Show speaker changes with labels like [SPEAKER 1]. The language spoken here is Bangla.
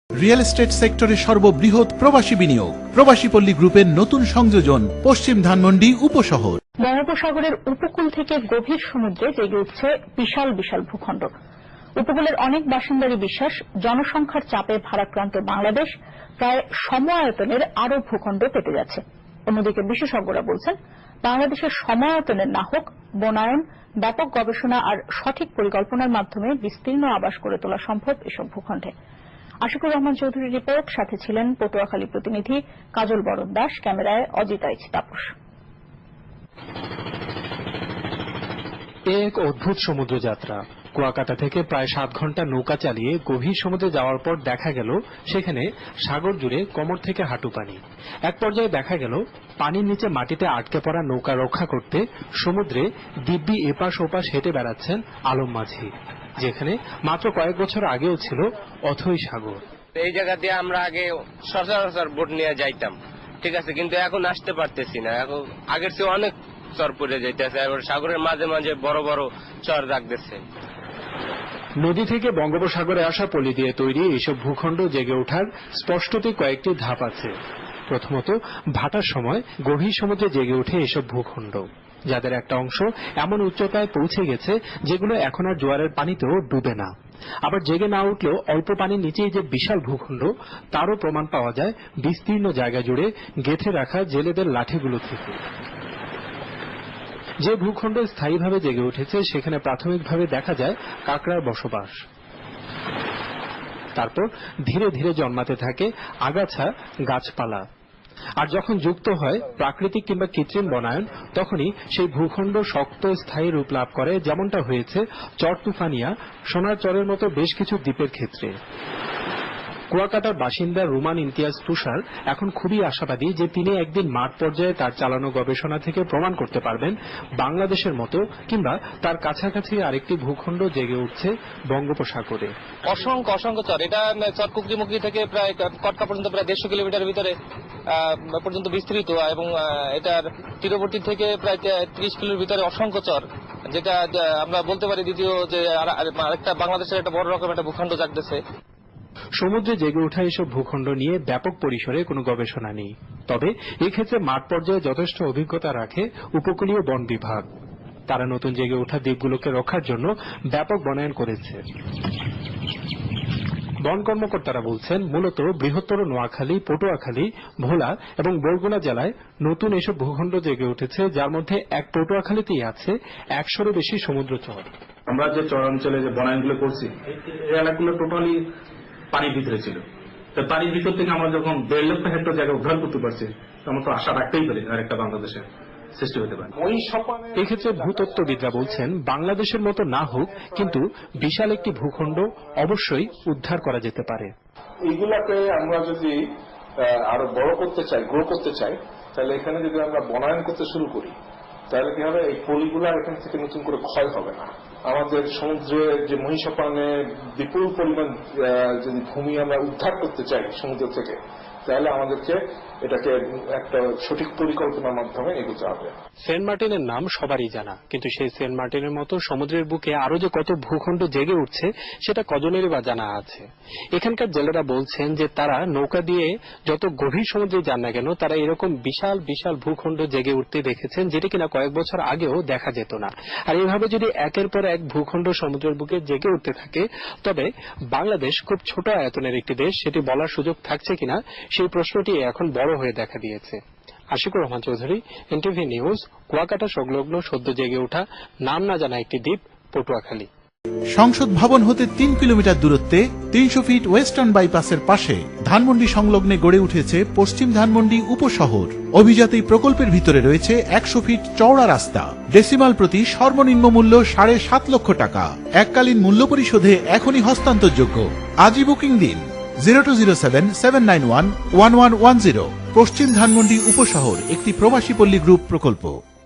[SPEAKER 1] রিয়েল এস্টেট সেক্টরে সর্ববৃহৎ প্রবাসী বিনিয়োগ প্রবাসী পল্লী গ্রুপের নতুন সংযোজন পশ্চিম ধানমন্ডি উপশহর।
[SPEAKER 2] বঙ্গোপসাগরের উপকূল থেকে গভীর সমুদ্রে জেগে উঠছে বিশাল বিশাল ভূখণ্ড। উপকূলের অনেক বাসিন্দারই বিশ্বাস, জনসংখ্যার চাপে ভারাক্রান্ত বাংলাদেশ প্রায় সম আয়তনের আরও ভূখণ্ড পেতে যাচ্ছে। অন্যদিকে বিশেষজ্ঞরা বলছেন, বাংলাদেশের সম আয়তনের না হোক, বনায়ন, ব্যাপক গবেষণা আর সঠিক পরিকল্পনার মাধ্যমে বিস্তীর্ণ আবাস করে তোলা সম্ভব এসব ভূখণ্ডে। আশিকুর রহমান চৌধুরীর রিপোর্ট, সাথে ছিলেন পটুয়াখালী প্রতিনিধি কাজল বরণ দাস, ক্যামেরায় অজিতা এইচ তাপস।
[SPEAKER 3] এক অদ্ভুত সমুদ্র যাত্রা। কুয়াকাটা থেকে প্রায় 7 ঘন্টা নৌকা চালিয়ে গভীর সমুদ্রে যাওয়ার পর দেখা গেল সেখানে সাগর জুড়ে কোমর থেকে হাঁটু পানি। এক পর্যায়ে দেখা গেল পানির নিচে মাটিতে আটকে পড়া নৌকা রক্ষা করতে সমুদ্রে দিব্যি এপাশ ওপাশ হেঁটে বেড়াচ্ছেন আলম মাঝি, যেখানে মাত্র কয়েক বছর আগেও ছিল অথই সাগর।
[SPEAKER 4] এই জায়গা দিয়ে আমরা আগে সচরাচর বোট নিয়ে যাইতাম, ঠিক আছে, কিন্তু এখন আসতে পারতেছি না। এখন আগের চেয়ে অনেক চর পড়ে যাইতেছে, এবার সাগরের মাঝে মাঝে বড় বড় চর রাখতেছে।
[SPEAKER 3] নদী থেকে বঙ্গোপসাগরে আসা পলি দিয়ে তৈরি এইসব ভূখণ্ড জেগে ওঠার স্পষ্টতই কয়েকটি ধাপ আছে। প্রথমত, ভাটার সময় গভীর সমুদ্রে জেগে ওঠে এসব ভূখণ্ড, যাদের একটা অংশ এমন উচ্চতায় পৌঁছে গেছে যেগুলো এখন আর জোয়ারের পানিতেও ডুবে না। আবার জেগে না উঠলেও অল্প পানির নিচেই যে বিশাল ভূখণ্ড, তারও প্রমাণ পাওয়া যায় বিস্তীর্ণ জায়গা জুড়ে গেঁথে রাখা জেলেদের লাঠিগুলো থেকে। যে ভূখণ্ড স্থায়ীভাবে জেগে উঠেছে সেখানে প্রাথমিকভাবে দেখা যায় কাঁকড়ার বসবাস। তারপর ধীরে ধীরে জন্মাতে থাকে আগাছা, গাছপালা। আর যখন যুক্ত হয় প্রাকৃতিক কিংবা কৃত্রিম বনায়ন, তখনই সেই ভূখণ্ড শক্ত স্থায়ী রূপ লাভ করে, যেমনটা হয়েছে চর তুফানিয়া, সোনার চরের মতো বেশ কিছু দ্বীপের ক্ষেত্রে। কুয়াকাটার বাসিন্দা রুমান ইমতিয়াজ তুষার এখন খুবই আশাবাদী যে তিনি একদিন মাঠ পর্যায়ে তার চালানো গবেষণা থেকে প্রমাণ করতে পারবেন বাংলাদেশের মতো কিংবা তার কাছাকাছি আরেকটি ভূখণ্ড জেগে উঠছে বঙ্গোপসাগরে।
[SPEAKER 4] অসংখ্য অসংখ্য চর, এটা চর কুকরিমুখী থেকে প্রায় কটকা পর্যন্ত প্রায় 150 কিলোমিটার ভিতরে পর্যন্ত বিস্তৃত, এবং এটার তীরবর্তী থেকে প্রায় 30 কিলোর ভিতরে অসংখ্য চর, যেটা আমরা বলতে পারি দ্বিতীয় যে আরেকটা বাংলাদেশের একটা বড় রকম একটা ভূখণ্ড জাগতেছে।
[SPEAKER 3] সমুদ্রে জেগে ওঠা এসব ভূখণ্ড নিয়ে ব্যাপক পরিসরে কোনো গবেষণা নেই, তবে এক্ষেত্রে মাঠ পর্যায়ে যথেষ্ট অভিজ্ঞতা রাখে উপকূলীয় বন বিভাগ। তারা নতুন জেগে ওঠা দ্বীপগুলোকে রক্ষার জন্য ব্যাপক বনায়ন করেছে। বন কর্মকর্তারা বলছেন, মূলত বৃহত্তর নোয়াখালী, পটুয়াখালী, ভোলা এবং বরগুনা জেলায় নতুন এসব ভূখণ্ড জেগে উঠেছে, যার মধ্যে এক পটুয়াখালীতেই আছে 100-এরও বেশি সমুদ্র চর।
[SPEAKER 5] আমরা যে চরাঞ্চলে যে বনায়নগুলো করছি, এই এলাকাগুলো টোটালি পানির ভিতরে ছিল। তো পানির ভিতর থেকে আমরা যখন 1.5 লক্ষ হেক্টর জায়গা উদ্ধার করতে পারছি, আমরা তো আশা রাখতেই পারি আর একটা বাংলাদেশের সৃষ্টি হতে পারে।
[SPEAKER 3] এক্ষেত্রে ভূতত্ত্ববিদরা বলছেন, বাংলাদেশের মতো না হোক, কিন্তু বিশাল একটি ভূখণ্ড অবশ্যই উদ্ধার করা যেতে পারে।
[SPEAKER 6] এইগুলাকে আমরা যদি আরো বড় করতে চাই, গ্রো করতে চাই, তাহলে এখানে যদি আমরা বনায়ন করতে শুরু করি, তাহলে কি হবে, এই পলিগুলা এখান থেকে নতুন করে ক্ষয় হবে না। আমাদের সমুদ্রের যে মহিষাপানে বিপুল পরিমাণ যদি ভূমি আমরা উদ্ধার করতে চাই সমুদ্র থেকে, তাহলে আমাদেরকে এটাকে একটা সঠিক পরিকল্পনার মাধ্যমে এগোতে হবে।
[SPEAKER 3] সেন্ট মার্টিনের নাম সবারই জানা, কিন্তু সেই সেন্ট মার্টিনের মতো সমুদ্রের বুকে আরো যে কত ভূখণ্ড জেগে উঠছে সেটা কজনেরই বা জানা আছে। এখানকার জেলেরা বলছেন যে তারা নৌকা দিয়ে যত গভীর সমুদ্রে যান না কেন, তারা এরকম বিশাল বিশাল ভূখণ্ড জেগে উঠতে দেখেছেন, যেটি কিনা কয়েক বছর আগেও দেখা যেত না। আর এইভাবে যদি একের পর এক ভূখণ্ড সমুদ্রের বুকে জেগে উঠতে থাকে, তবে বাংলাদেশ খুব ছোট আয়তনের একটি দেশ, সেটি বলার সুযোগ থাকছে কিনা সেই প্রশ্নটি এখন বড় হয়ে দেখা দিয়েছে। আশিকুর রহমান চৌধুরী, এনটিভি নিউজ, কুয়াকাটা সংলগ্ন সদ্য জেগে ওঠা নাম না জানা একটি দ্বীপ পটুয়াখালী।
[SPEAKER 1] সংসদ ভবন হতে 3 কিলোমিটার দূরত্বে 300 ফিট ওয়েস্টার্ন বাইপাসের পাশে ধানমন্ডি সংলগ্নে গড়ে উঠেছে পশ্চিম ধানমন্ডি উপশহর। অভিজাত এই প্রকল্পের ভিতরে রয়েছে 100 ফিট চওড়া রাস্তা, ডেসিমাল প্রতি সর্বনিম্ন মূল্য 7.5 লক্ষ টাকা। এককালীন মূল্য পরিশোধে এখনই হস্তান্তরযোগ্য। আজই বুকিং দিন 0207-791-1110। পশ্চিম ধানমন্ডি উপশহর একটি প্রবাসী পল্লী গ্রুপ প্রকল্প।